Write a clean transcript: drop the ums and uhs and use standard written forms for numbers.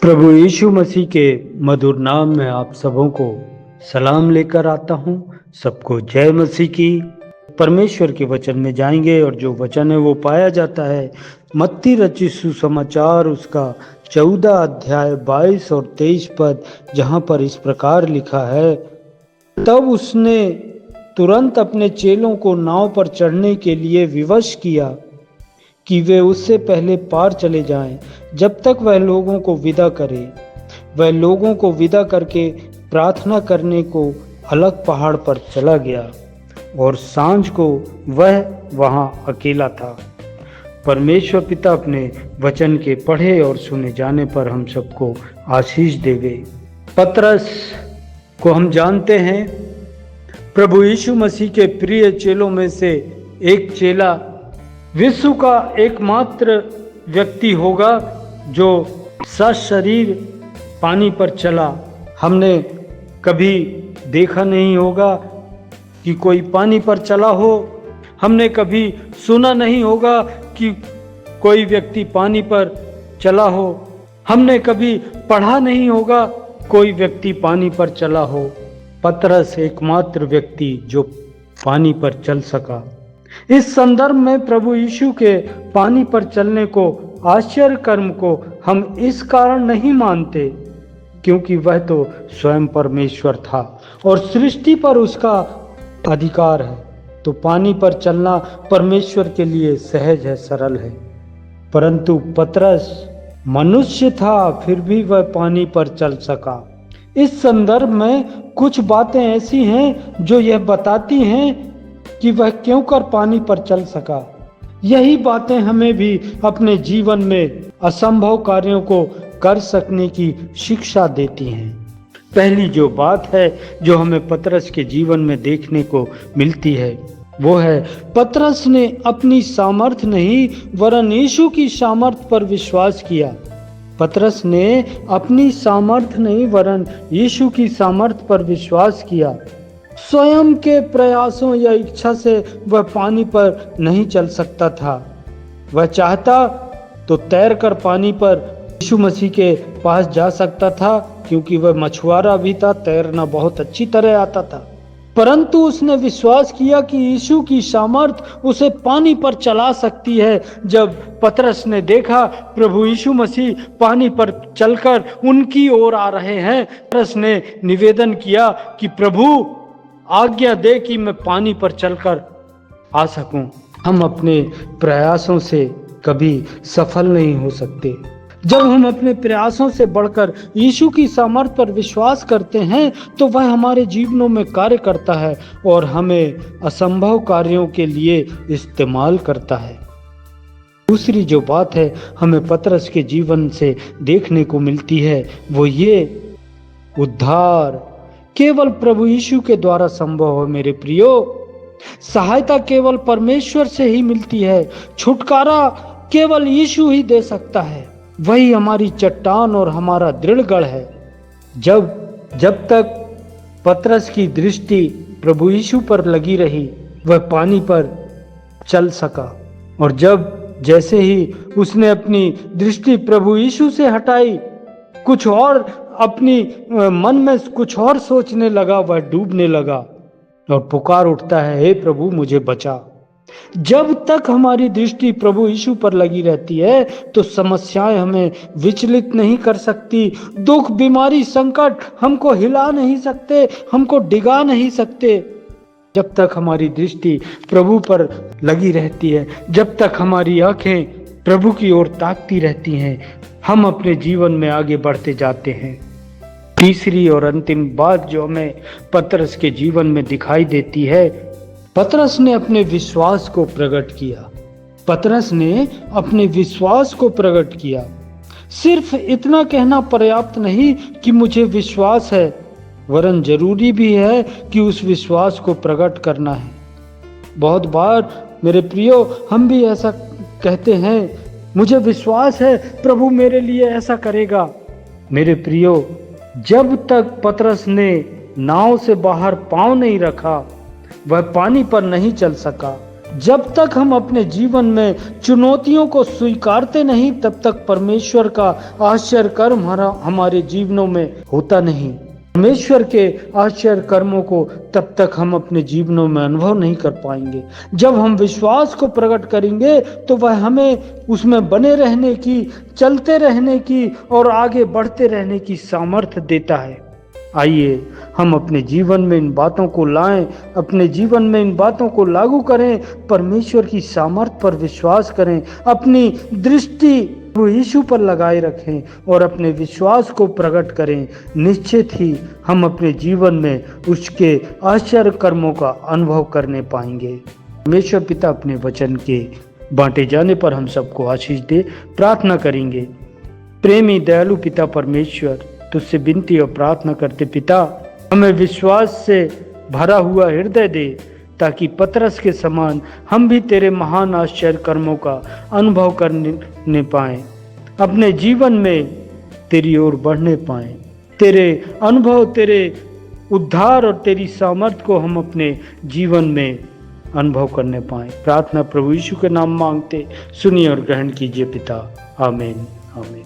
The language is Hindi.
प्रभु यीशु मसीह के मधुर नाम में आप सबों को सलाम लेकर आता हूँ। सबको जय मसीह की। परमेश्वर के वचन में जाएंगे और जो वचन है वो पाया जाता है मत्ती रचित सुसमाचार उसका 14 अध्याय 22 और 23 पद, जहाँ पर इस प्रकार लिखा है, तब उसने तुरंत अपने चेलों को नाव पर चढ़ने के लिए विवश किया कि वे उससे पहले पार चले जाएं, जब तक वह लोगों को विदा करे। वह लोगों को विदा करके प्रार्थना करने को अलग पहाड़ पर चला गया और सांझ को वह वहां अकेला था। परमेश्वर पिता अपने वचन के पढ़े और सुने जाने पर हम सबको आशीष देवे। पतरस को हम जानते हैं प्रभु यीशु मसीह के प्रिय चेलों में से एक चेला, विश्व का एकमात्र व्यक्ति होगा जो सशरीर पानी पर चला। हमने कभी देखा नहीं होगा कि कोई पानी पर चला हो, हमने कभी सुना नहीं होगा कि कोई व्यक्ति पानी पर चला हो, हमने कभी पढ़ा नहीं होगा कोई व्यक्ति पानी पर चला हो। पतरस एकमात्र व्यक्ति जो पानी पर चल सका। इस संदर्भ में प्रभु यीशु के पानी पर चलने को, आश्चर्य कर्म को हम इस कारण नहीं मानते क्योंकि वह तो स्वयं परमेश्वर था और सृष्टि पर उसका अधिकार है, तो पानी पर चलना परमेश्वर के लिए सहज है, सरल है। परंतु पतरस मनुष्य था, फिर भी वह पानी पर चल सका। इस संदर्भ में कुछ बातें ऐसी हैं जो यह बताती हैं कि वह क्यों कर पानी पर चल सका। यही बातें हमें भी अपने जीवन में असंभव कार्यों को कर सकने की शिक्षा देती हैं। पहली जो बात है जो हमें पतरस के जीवन में देखने को मिलती है वो है, पतरस ने अपनी सामर्थ्य नहीं वरन यीशु की सामर्थ्य पर विश्वास किया। पतरस ने अपनी सामर्थ्य नहीं वरन यीशु की सामर्थ्य पर विश्वास किया। स्वयं के प्रयासों या इच्छा से वह पानी पर नहीं चल सकता था। वह चाहता तो तैर कर पानी पर यीशु मसीह के पास जा सकता था, क्योंकि वह मछुआरा भी था, तैरना बहुत अच्छी तरह आता था। परंतु उसने विश्वास किया कि यीशु की सामर्थ उसे पानी पर चला सकती है। जब पतरस ने देखा प्रभु यीशु मसीह पानी पर चलकर उनकी ओर आ रहे हैं, पतरस ने निवेदन किया कि प्रभु आज्ञा दे कि मैं पानी पर चलकर आ सकूं। हम अपने प्रयासों से कभी सफल नहीं हो सकते। जब हम अपने प्रयासों से बढ़कर यीशु की सामर्थ्य पर विश्वास करते हैं तो वह हमारे जीवनों में कार्य करता है और हमें असंभव कार्यों के लिए इस्तेमाल करता है। दूसरी जो बात है हमें पतरस के जीवन से देखने को मिलती है वो ये, उद्धार केवल प्रभु यीशु के द्वारा संभव है। मेरे प्रियो, सहायता केवल परमेश्वर से ही मिलती है। छुटकारा केवल यीशु ही दे सकता है। वही हमारी चट्टान और हमारा दृढ़ गढ़ है। जब तक पतरस की दृष्टि प्रभु यीशु पर लगी रही वह पानी पर चल सका, और जैसे ही उसने अपनी दृष्टि प्रभु यीशु से हटाई, कुछ और अपनी मन में कुछ और सोचने लगा, वह डूबने लगा और पुकार उठता है, हे प्रभु मुझे बचा। जब तक हमारी दृष्टि प्रभु यीशु पर लगी रहती है तो समस्याएं हमें विचलित नहीं कर सकती। दुख, बीमारी, संकट हमको हिला नहीं सकते, हमको डिगा नहीं सकते। जब तक हमारी दृष्टि प्रभु पर लगी रहती है, जब तक हमारी आंखें प्रभु की ओर ताकती रहती हैं, हम अपने जीवन में आगे बढ़ते जाते हैं। तीसरी और अंतिम बात जो हमें पतरस के जीवन में दिखाई देती है, पतरस ने अपने विश्वास को प्रकट किया। पतरस ने अपने विश्वास को प्रकट किया। सिर्फ इतना कहना पर्याप्त नहीं कि मुझे विश्वास है, वरन जरूरी भी है कि उस विश्वास को प्रकट करना है। बहुत बार मेरे प्रियो हम भी ऐसा कहते हैं, मुझे विश्वास है प्रभु मेरे लिए ऐसा करेगा। मेरे प्रियो, जब तक पतरस ने नाव से बाहर पांव नहीं रखा वह पानी पर नहीं चल सका। जब तक हम अपने जीवन में चुनौतियों को स्वीकारते नहीं, तब तक परमेश्वर का आश्चर्य कर्म हमारे जीवनों में होता नहीं। परमेश्वर के आश्चर्य कर्मों को तब तक हम अपने जीवनों में अनुभव नहीं कर पाएंगे। जब हम विश्वास को प्रकट करेंगे तो वह हमें उसमें बने रहने की, चलते रहने की और आगे बढ़ते रहने की सामर्थ्य देता है। आइए हम अपने जीवन में इन बातों को लाएं, अपने जीवन में इन बातों को लागू करें, परमेश्वर की सामर्थ्य पर विश्वास करें, अपनी दृष्टि यीशु पर लगाए रखें और अपने विश्वास को प्रकट करें। निश्चित ही हम अपने जीवन में उसके आश्चर्य कर्मों का अनुभव करने पाएंगे। परमेश्वर पिता अपने वचन के बांटे जाने पर हम सबको आशीष दे। प्रार्थना करेंगे। प्रेमी दयालु पिता परमेश्वर, तुझसे विनती और प्रार्थना करते पिता, हमें विश्वास से भरा हुआ हृदय दे, ताकि पतरस के समान हम भी तेरे महान आश्चर्य कर्मों का अनुभव करने पाएं, अपने जीवन में तेरी ओर बढ़ने पाएं, तेरे अनुभव, तेरे उद्धार और तेरी सामर्थ्य को हम अपने जीवन में अनुभव करने पाएं। प्रार्थना प्रभु यीशु के नाम मांगते सुनिए और ग्रहण कीजिए पिता। आमीन आमीन।